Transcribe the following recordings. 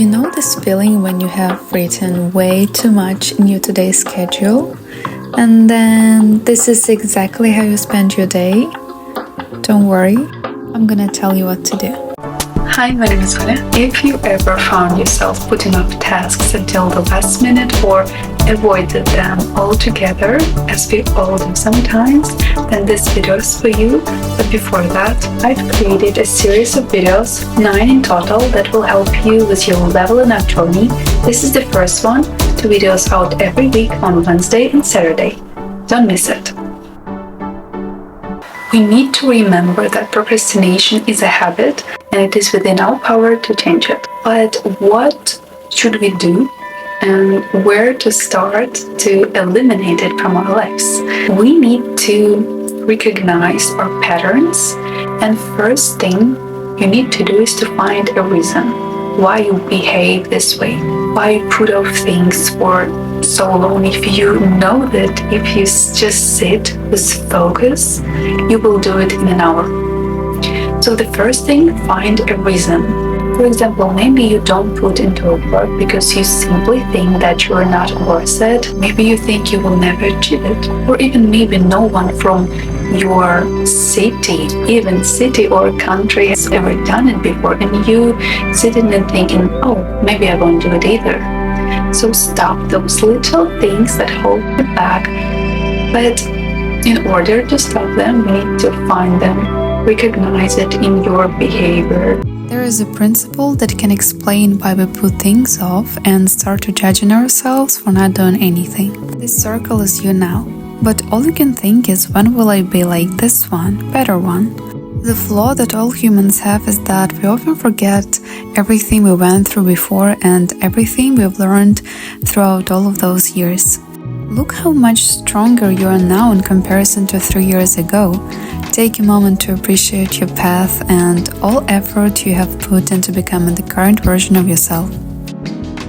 You know this feeling when you have written way too much in your today's schedule, and then this is exactly how you spend your day? Don't worry, I'm gonna tell you what to do. Hi, my name is Oля. If you ever found yourself putting off tasks until the last minute or avoided them altogether, as we all do sometimes, then this video is for you. But before that, I've created a series of videos, 9 in total, that will help you with your leveling up journey. This is the first one, 2 videos out every week on Wednesday and Saturday. Don't miss it. We need to remember that procrastination is a habit and it is within our power to change it. But what should we do and where to start to eliminate it from our lives? We need to recognize our patterns, and first thing you need to do is to find a reason why you behave this way, why you put off things for so long. If you know that if you just sit with focus, you will do it in an hour. So the first thing, find a reason. For example, maybe you don't put into work because you simply think that you're not worth it. Maybe you think you will never achieve it. Or even maybe no one from your city or country has ever done it before, and you sitting and thinking, oh, maybe I won't do it either. So stop those little things that hold you back. But in order to stop them, we need to find them, recognize it in your behavior. There is a principle that can explain why we put things off and start to judging ourselves for not doing anything. This circle is you now, but all you can think is, when will I be like this one, better one? The flaw that all humans have is that we often forget everything we went through before and everything we've learned throughout all of those years. Look how much stronger you are now in comparison to 3 years ago. Take a moment to appreciate your path and all effort you have put into becoming the current version of yourself.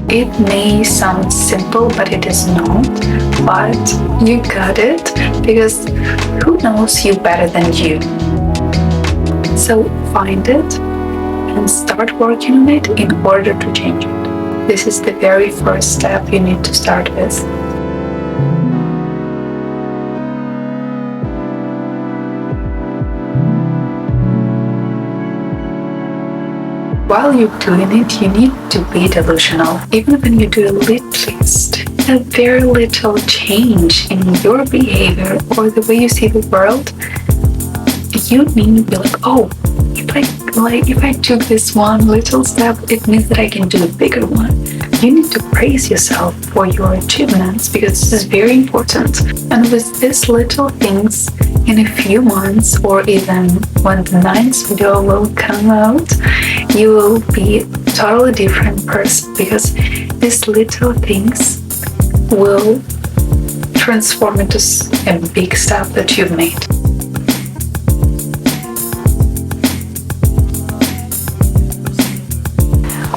It may sound simple, but it is not. But you got it, because who knows you better than you? So find it and start working on it in order to change it. This is the very first step you need to start with. While you're doing it, you need to be delusional. Even when you do a very little change in your behavior or the way you see the world, you need to be like, oh, if I took this one little step, it means that I can do a bigger one. You need to praise yourself for your achievements, because this is very important. And with these little things, in a few months, or even when the 9th video will come out, you will be a totally different person, because these little things will transform into a big step that you've made.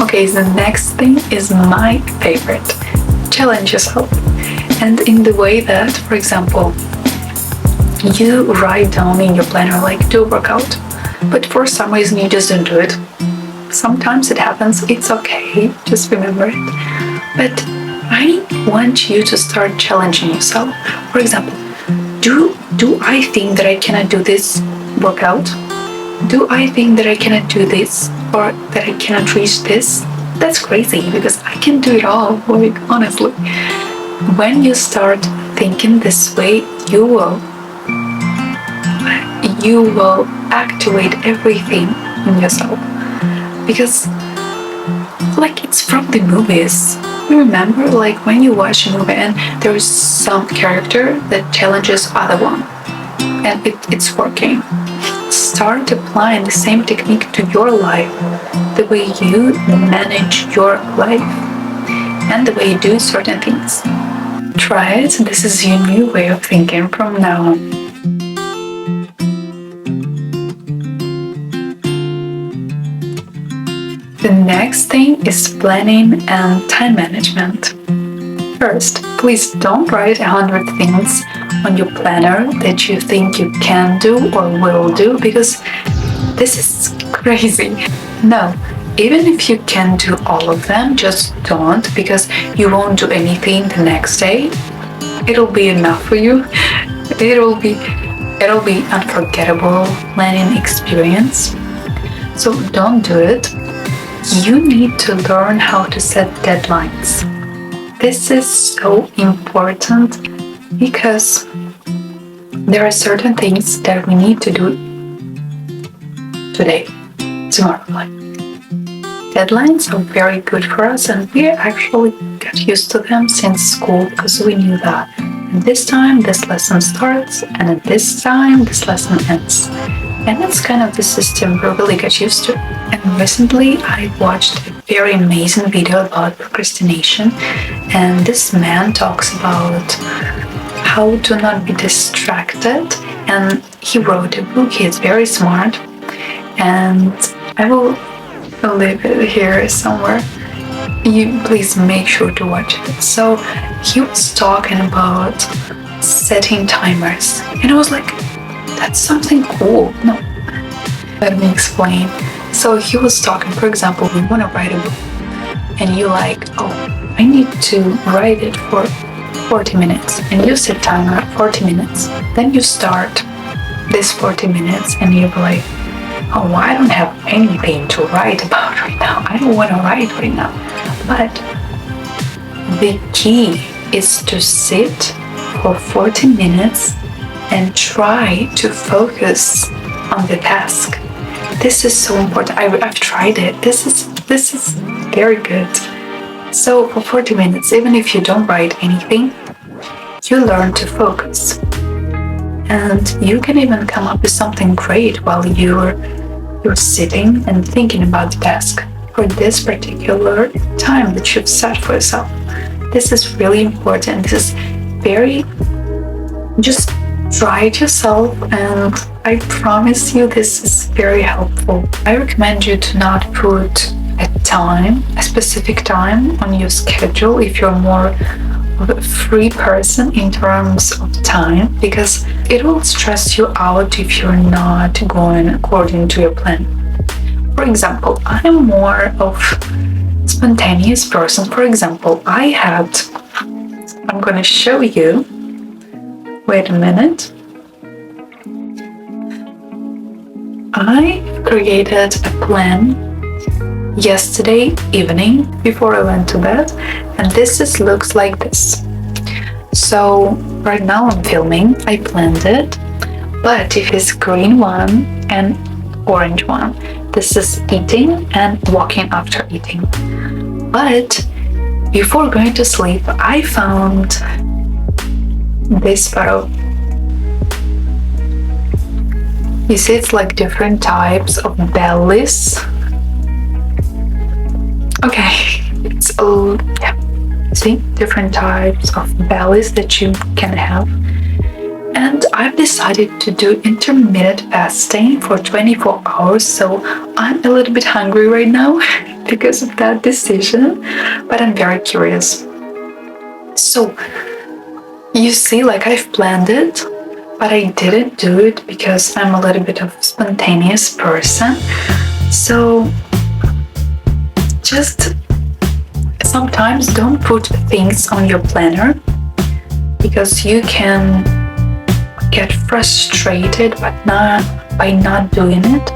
Okay, the next thing is my favorite. Challenge yourself. And in the way that, for example, you write down in your planner, like, do a workout, but for some reason you just don't do it. Sometimes it happens, it's okay, just remember it. But I want you to start challenging yourself. For example, do I think that I cannot do this workout? Do I think that I cannot do this, or that I cannot reach this? That's crazy, because I can do it all, like, honestly. When you start thinking this way, you will activate everything in yourself, because like, it's from the movies. You remember, like, when you watch a movie and there is some character that challenges other one and it's working. Start applying the same technique to your life, the way you manage your life and the way you do certain things. Try it. This is your new way of thinking from now on. The next thing is planning and time management. First, please don't write 100 things on your planner that you think you can do or will do, because this is crazy. No, even if you can do all of them, just don't, because you won't do anything the next day. It'll be enough for you. It'll be unforgettable learning experience. So don't do it. You need to learn how to set deadlines. This is so important because there are certain things that we need to do today, tomorrow. Deadlines are very good for us, and we actually got used to them since school because we knew that at this time this lesson starts and at this time this lesson ends. And that's kind of the system we really got used to. And recently I watched a very amazing video about procrastination, and this man talks about how to not be distracted, and he wrote a book. He is very smart, and I will leave it here somewhere. You please make sure to watch it. So he was talking about setting timers, and I was like, that's something cool. No, let me explain. So he was talking, for example, we want to write a book, and you like, oh, I need to write it for 40 minutes, and you set timer at 40 minutes. Then you start this 40 minutes, and you're like, oh, I don't have anything to write about right now. I don't want to write right now. But the key is to sit for 40 minutes and try to focus on the task. This is so important. I've tried it. This is very good. So for 40 minutes, even if you don't write anything, you learn to focus. And you can even come up with something great while you're sitting and thinking about the task for this particular time that you've set for yourself. This is really important. This is very, just try it yourself, and I promise you this is very helpful. I recommend you to not put a specific time on your schedule if you're more of a free person in terms of time, because it will stress you out if you're not going according to your plan. For example, I'm more of a spontaneous person. For example, I'm going to show you. Wait a minute. I created a plan yesterday evening before I went to bed, and looks like this. So right now I'm filming. I planned it, but if it's green one and orange one, this is eating and walking after eating. But before going to sleep, I found this photo. You see, it's like different types of bellies. Okay, see, different types of bellies that you can have. And I've decided to do intermittent fasting for 24 hours, so I'm a little bit hungry right now because of that decision, but I'm very curious. So, you see, like, I've planned it, but I didn't do it because I'm a little bit of a spontaneous person. So, just sometimes don't put things on your planner, because you can get frustrated by not doing it.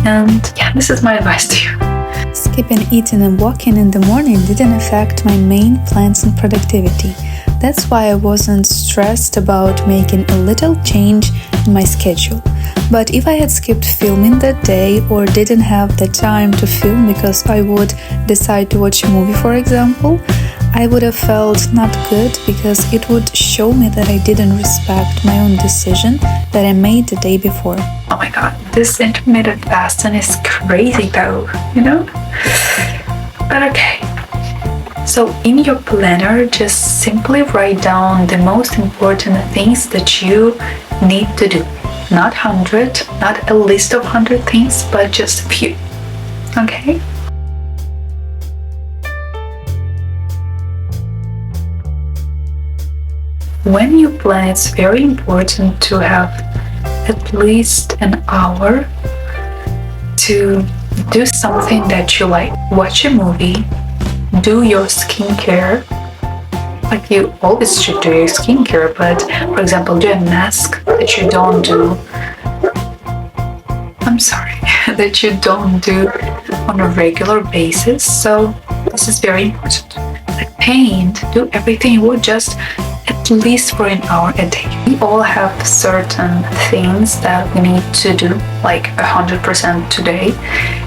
And yeah, this is my advice to you. Skipping eating and walking in the morning didn't affect my main plans and productivity. That's why I wasn't stressed about making a little change in my schedule. But if I had skipped filming that day, or didn't have the time to film because I would decide to watch a movie, for example, I would have felt not good, because it would show me that I didn't respect my own decision that I made the day before. Oh my god, this intermittent fasting is crazy though, you know? But okay. So in your planner, just simply write down the most important things that you need to do. Not 100, not a list of 100 things, but just a few. Okay? When you plan, it's very important to have at least an hour to do something that you like. Watch a movie, do your skincare. Like you always should do your skincare, but for example, do a mask that you don't do. I'm sorry, that you don't do on a regular basis. So this is very important. Like paint, do everything you would just at least for an hour a day. We all have certain things that we need to do like 100% today.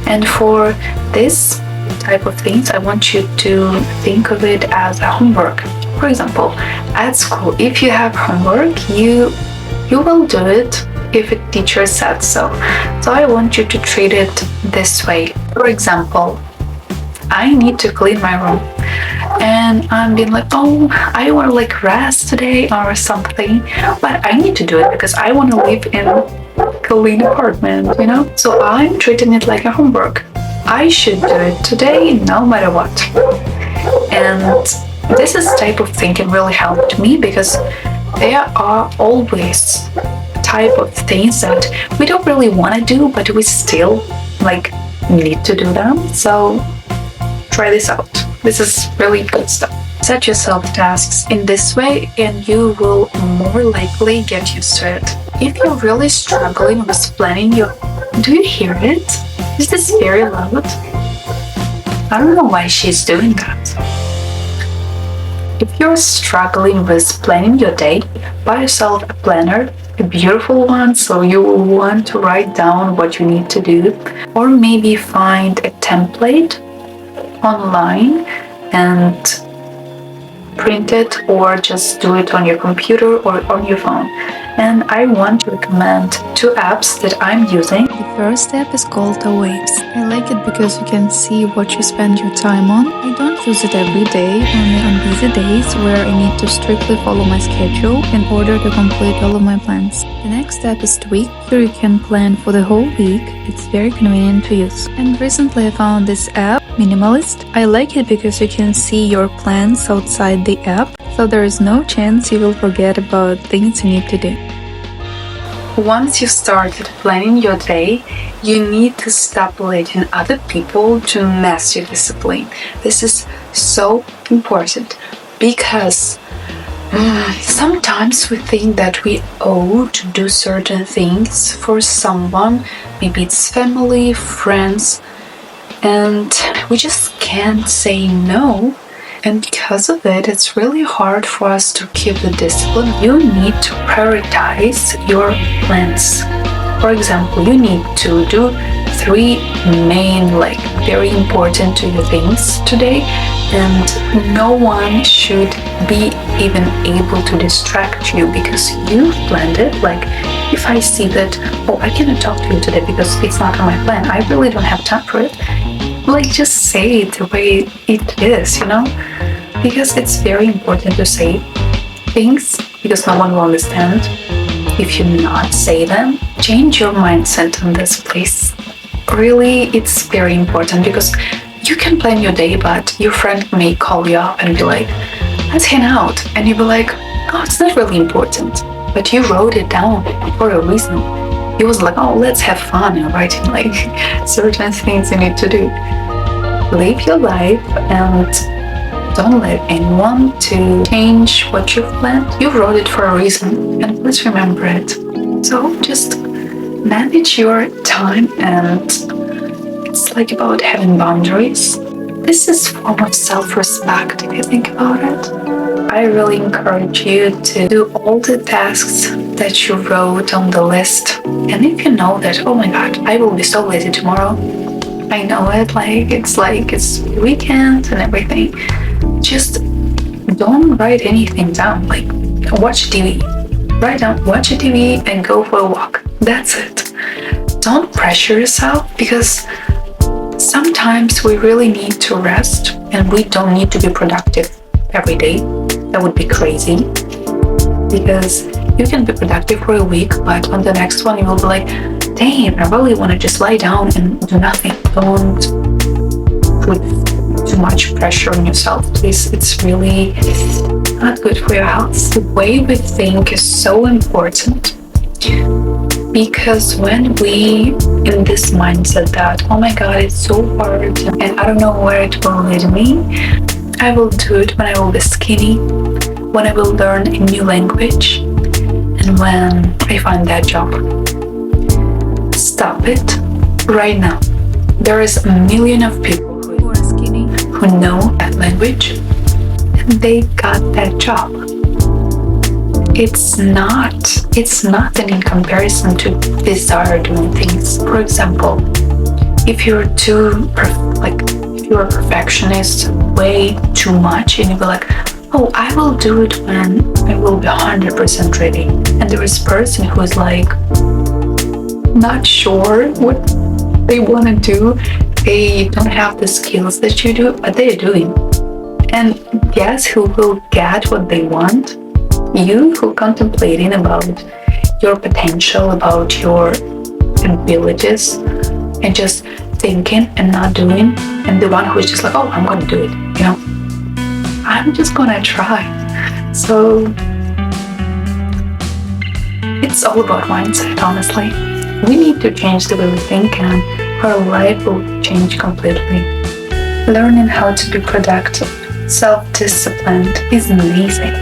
And for this type of things, I want you to think of it as a homework. For example, at school, if you have homework, you will do it if a teacher said so. So I want you to treat it this way. For example, I need to clean my room, and I'm being like, oh, I want to like rest today or something, but I need to do it because I want to live in a clean apartment, you know? So I'm treating it like a homework. I should do it today no matter what. And this is type of thinking really helped me because there are always type of things that we don't really want to do, but we still like need to do them. So try this out. This is really good stuff. Set yourself tasks in this way and you will more likely get used to it. If you're really struggling with planning your... Do you hear it? Is this very loud? I don't know why she's doing that. If you're struggling with planning your day, buy yourself a planner, a beautiful one, so you will want to write down what you need to do, or maybe find a template online and print it, or just do it on your computer or on your phone. And I want to recommend 2 apps that I'm using. The first app is called Waves. I like it because you can see what you spend your time on. I don't use it every day, only on busy days where I need to strictly follow my schedule in order to complete all of my plans. The next app is Tweak. Here you can plan for the whole week. It's very convenient to use. And recently I found this app, Minimalist. I like it because you can see your plans outside the app, so there is no chance you will forget about things you need to do. Once you started planning your day, you need to stop letting other people to mess your discipline. This is so important because sometimes we think that we owe to do certain things for someone, maybe it's family, friends, and we just can't say no. And because of it, it's really hard for us to keep the discipline. You need to prioritize your plans. For example, you need to do 3 main, like very important to you things today, and no one should be even able to distract you because you planned it. Like if I see that, oh, I cannot talk to you today because it's not on my plan, I really don't have time for it. Like just say it the way it is, you know? Because it's very important to say things because no one will understand if you not say them. Change your mindset in this place. Really, it's very important because you can plan your day, but your friend may call you up and be like, let's hang out. And you'll be like, oh, it's not really important. But you wrote it down for a reason. He was like, oh, let's have fun and writing like certain things you need to do. Live your life and don't let anyone to change what you've planned. You wrote it for a reason and please remember it. So just manage your time, and it's like about having boundaries. This is a form of self-respect if you think about it. I really encourage you to do all the tasks that you wrote on the list. And if you know that, oh my god, I will be so lazy tomorrow, I know it, it's weekend and everything, just don't write anything down. Like watch TV, write down, watch a TV and go for a walk. That's it. Don't pressure yourself because sometimes we really need to rest and we don't need to be productive every day. That would be crazy because you can be productive for a week, but on the next one you will be like, damn, I really want to just lie down and do nothing. Don't put too much pressure on yourself, please. It's really not good for your health. The way we think is so important Because when we in this mindset that, oh my god, it's so hard and I don't know where it will lead me, I will do it when I will be skinny, when I will learn a new language, and when I find that job. Stop it right now. There is a million of people who are skinny, who know that language, and they got that job. It's nothing in comparison to desire doing things. For example, if you're if you're a perfectionist way too much and you be like, oh, I will do it when I will be 100% ready. And there is a person who is like not sure what they want to do. They don't have the skills that you do, but they're doing. And guess who will get what they want? You who contemplating about your potential, about your abilities, and just thinking and not doing, and the one who is just like, oh, I'm gonna do it, I'm just gonna try. So it's all about mindset, honestly. We need to change the way we think and our life will change completely. Learning how to be productive, self-disciplined is amazing.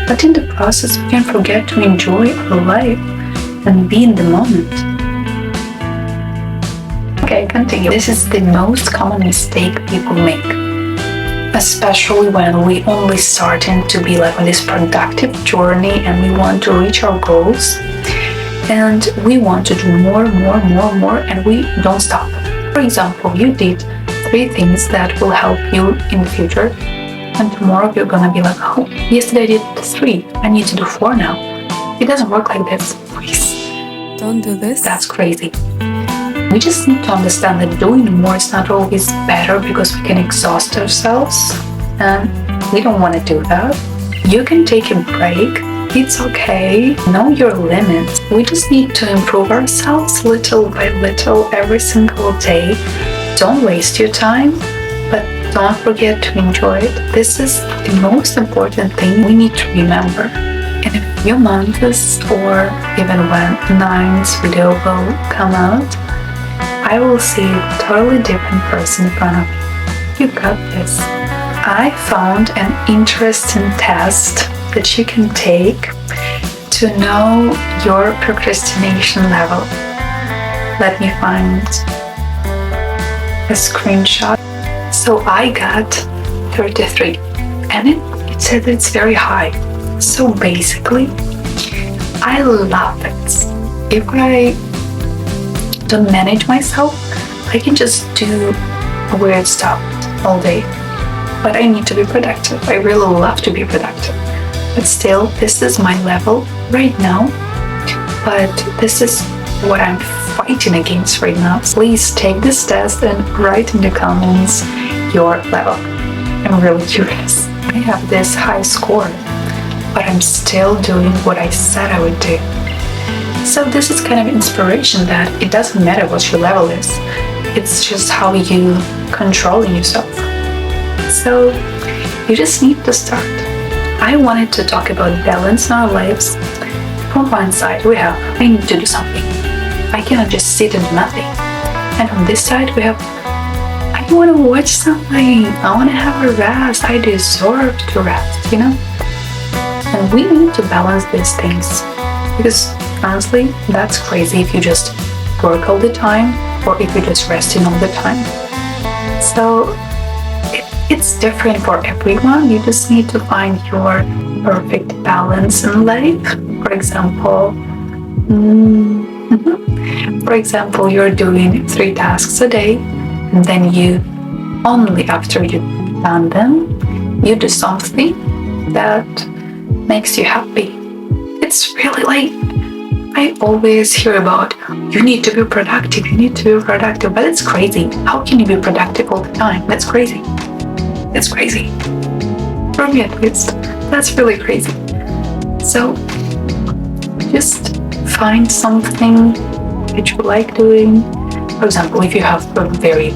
But in the process, we can forget to enjoy our life and be in the moment. Okay, continue. This is the most common mistake people make, especially when we only starting to be like on this productive journey and we want to reach our goals and we want to do more, and we don't stop. For example, you did 3 things that will help you in the future. And tomorrow you're gonna be like, oh, yesterday I did 3, I need to do 4 now. It doesn't work like this, please. Don't do this. That's crazy. We just need to understand that doing more is not always better because we can exhaust ourselves and we don't want to do that. You can take a break. It's okay. Know your limits. We just need to improve ourselves little by little every single day. Don't waste your time, but don't forget to enjoy it. This is the most important thing we need to remember. In a few months or even when 9's video will come out, I will see a totally different person in front of you. You got this. I found an interesting test that you can take to know your procrastination level. Let me find a screenshot. So I got 33 and it said it's very high. So basically, I love it. If I don't manage myself, I can just do weird stuff all day. But I need to be productive. I really love to be productive. But still, this is my level right now. But this is what I'm fighting against right now. Please take this test and write in the comments your level. I'm really curious. I have this high score, but I'm still doing what I said I would do. So this is kind of inspiration that it doesn't matter what your level is. It's just how you controlling yourself. So you just need to start. I wanted to talk about balance in our lives. From one side we have, I need to do something. I cannot just sit and do nothing. And from this side we have, I want to watch something. I want to have a rest. I deserve to rest, And we need to balance these things. Because honestly, that's crazy if you just work all the time or if you're just resting all the time. So it's different for everyone. You just need to find your perfect balance in life. For example, you're doing 3 tasks a day, and then you only after you've done them, you do something that makes you happy. It's really like, I always hear about, you need to be productive, but it's crazy. How can you be productive all the time? That's crazy. It's crazy. For me at least, that's really crazy. So just find something that you like doing. For example, if you have a very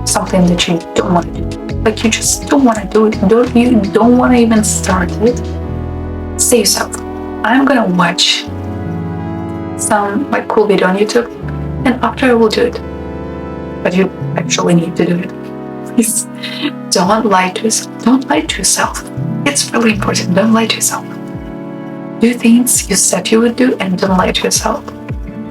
something that you don't want to do, you just don't want to do it, you don't want to even start it, say yourself, I'm gonna watch some like cool video on YouTube, and after I will do it. But you actually need to do it. Please don't lie to yourself. Don't lie to yourself. It's really important. Don't lie to yourself. Do things you said you would do, and don't lie to yourself.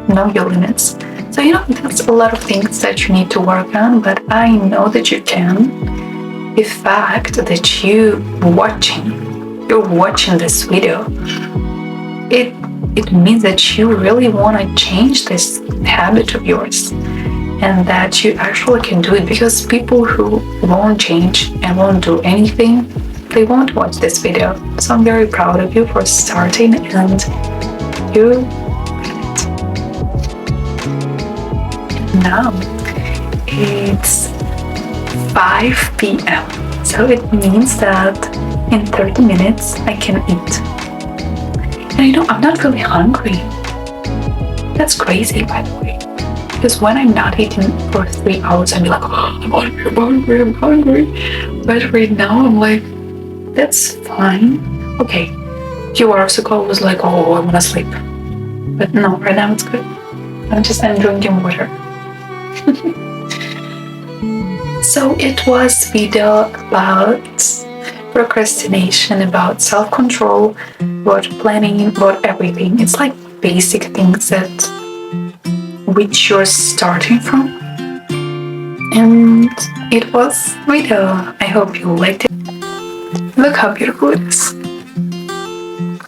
Know your limits. So there's a lot of things that you need to work on, but I know that you can. The fact that you're watching this video, it means that you really want to change this habit of yours, and that you actually can do it, because people who won't change and won't do anything, they won't watch this video. So I'm very proud of you for starting, and you now it's 5 p.m. So it means that in 30 minutes I can eat. And I'm not really hungry. That's crazy, by the way. Because when I'm not eating for 3 hours, I'm like, oh, I'm hungry. But right now I'm like, that's fine. Okay, a few hours ago I was like, oh, I want to sleep. But no, right now it's good. I'm drinking water. So it was video about procrastination, about self-control, about planning, about everything. It's like basic things that which you're starting from. And it was video. I hope you liked it. Look how beautiful it is.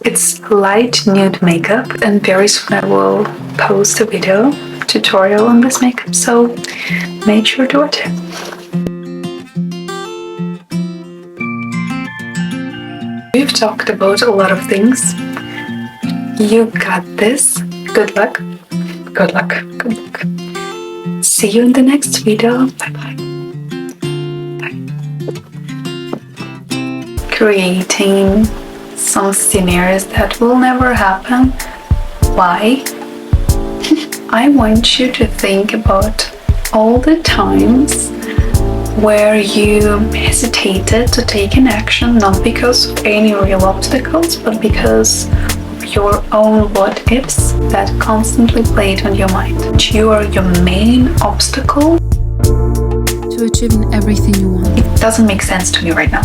It's light nude makeup, and very soon I will post a video tutorial on this makeup, so make sure to watch it. We've talked about a lot of things. You got this. Good luck. Good luck. Good luck. See you in the next video. Bye-bye. Bye. Creating some scenarios that will never happen. Why? I want you to think about all the times where you hesitated to take an action, not because of any real obstacles, but because of your own what-ifs that constantly played on your mind. You are your main obstacle to achieving everything you want. It doesn't make sense to me right now.